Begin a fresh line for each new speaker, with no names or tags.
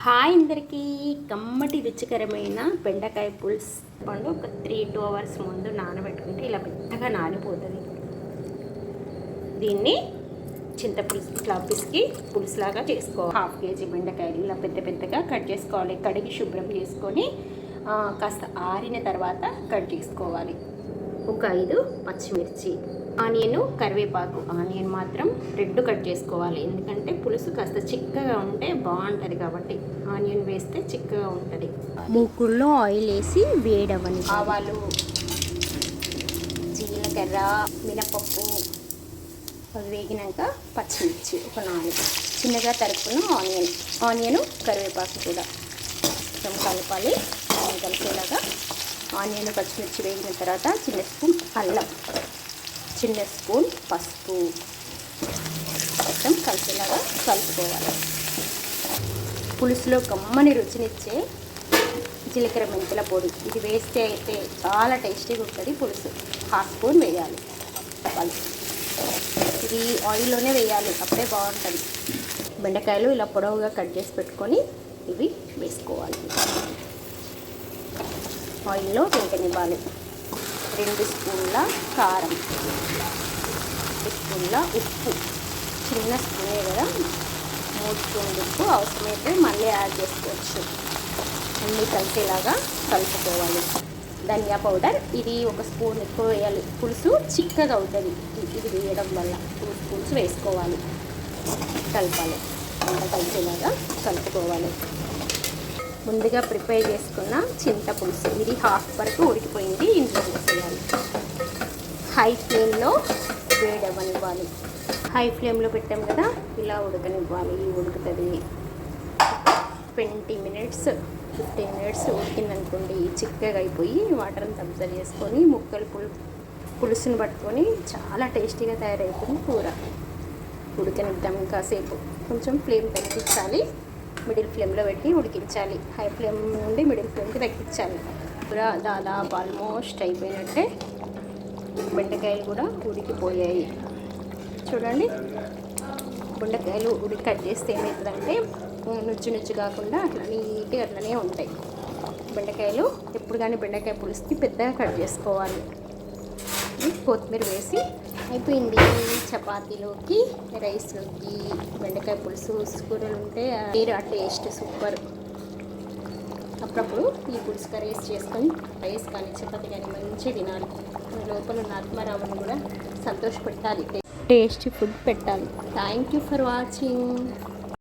Hi అందరికీ, కమ్మటి రుచికరమైన బెండకాయ పులుసు పండు ఒక 3-2 అవర్స్ ముందు నానబెట్టుకుంటే ఇలా మెత్తగా నానిపోతుంది. దీన్ని చింతపులుసు ఇట్లా పిసికి పులుసులాగా చేసుకోవాలి. 1/2 కేజీ బెండకాయలు ఇలా పెద్ద పెద్దగా కట్ చేసుకోవాలి. కడిగి శుభ్రం చేసుకొని కాస్త ఆరిన తర్వాత కట్ చేసుకోవాలి. ఒక 5 పచ్చిమిర్చి, ఆనియన్, కరివేపాకు. ఆనియన్ మాత్రం రెడ్ కట్ చేసుకోవాలి, ఎందుకంటే పులుసు కాస్త చిక్కగా ఉంటే బాగుంటుంది కాబట్టి. ఆనియన్ వేస్తే చిక్కగా ఉంటుంది.
మూకుల్లో ఆయిల్ వేసి వేడవని,
ఆవాలు, జీలకర్ర, మినపప్పు అవి వేగినాక పచ్చిమిర్చి ఒక 4 చిన్నగా తరుక్కున్న ఆనియన్, కరివేపాకు కూడా కొంచెం కలపాలి. కలిసేలాగా ఆనియన్, పచ్చిమిర్చి వేగిన తర్వాత చిన్న స్పూన్ అల్లం, చిన్న స్పూన్ పసుపు మొత్తం కలిసేలాగా కలుపుకోవాలి. పులుసులో కమ్మని రుచినిచ్చే జీలకర్ర మెంతుల పొడి ఇది వేస్తే అయితే చాలా టేస్టీగా ఉంటుంది. పులుసు 1/2 స్పూన్ వేయాలి. ఇది ఆయిల్లోనే వేయాలి, అప్పుడే బాగుంటుంది. బెండకాయలు ఇలా పొడవుగా కట్ చేసి పెట్టుకొని ఇవి వేసుకోవాలి. ఆయిల్లో వేగనివ్వాలి. 2 స్పూన్ల కారం, 2 స్పూన్ల ఉప్పు, చిన్న స్పూనే కదా, 3 స్పూన్ల ఉప్పు అవసరమైతే మళ్ళీ యాడ్ చేసుకోవచ్చు. అన్నీ కలిసేలాగా కలుపుకోవాలి. ధనియా పౌడర్ ఇది 1 స్పూన్ ఎక్కువ వేయాలి, పులుసు చిక్కగా అవుతుంది. ఇది వేయడం వల్ల 2 స్పూన్స్ వేసుకోవాలి. కలపాలి, అంతా కలిసేలాగా కలుపుకోవాలి. ముందుగా ప్రిపేర్ చేసుకున్న చింతపులుసు ఇది 1/2 వరకు ఉడికిపోయింది. ఇంట్లో వేసేయాలి. హై ఫ్లేమ్లో వేడవనివ్వాలి. హై ఫ్లేమ్లో పెట్టాం కదా, ఇలా ఉడకనివ్వాలి. ఉడుకుతుంది. 20 మినిట్స్ 15 మినిట్స్ ఉడికిందనుకోండి, చిక్కగా అయిపోయి వాటర్ అంతా అబ్జర్వ్ చేసుకొని ముక్కలు పులుసుని పట్టుకొని చాలా టేస్టీగా తయారవుతుంది కూర. ఉడకనిద్దాం కాసేపు. కొంచెం ఫ్లేమ్ తగ్గించాలి, మిడిల్ ఫ్లేమ్లో పెట్టి ఉడికించాలి. హై ఫ్లేమ్ నుండి మిడిల్ ఫ్లేమ్కి తగ్గించాలి. కూర దాదాపు ఆల్మోస్ట్ అయిపోయినట్టే. బెండకాయలు కూడా ఉడికిపోయాయి. చూడండి, బెండకాయలు కట్ చేస్తే ఏమవుతుందంటే నుజ్జు కాకుండా అట్లా నీట్గా అట్లనే ఉంటాయి. బెండకాయలు ఎప్పుడు కానీ బెండకాయ పులుసుకి పెద్దగా కట్ చేసుకోవాలి. కొత్తిమీర వేసి అయిపోయింది. చపాతీలోకి, రైస్లోకి బెండకాయ పులుసు కూరలు ఉంటే ఆ టేస్ట్ సూపర్. అప్పుడప్పుడు ఈ పులుసు కర్రీస్ చేసుకొని రైస్ కానీ చపాతీ కానీ మంచిగా తినాలి. లోపల ఉన్న ఆత్మారాముని కూడా సంతోషపెట్టాలి, టేస్టీ ఫుడ్ పెట్టాలి. Thank you for watching.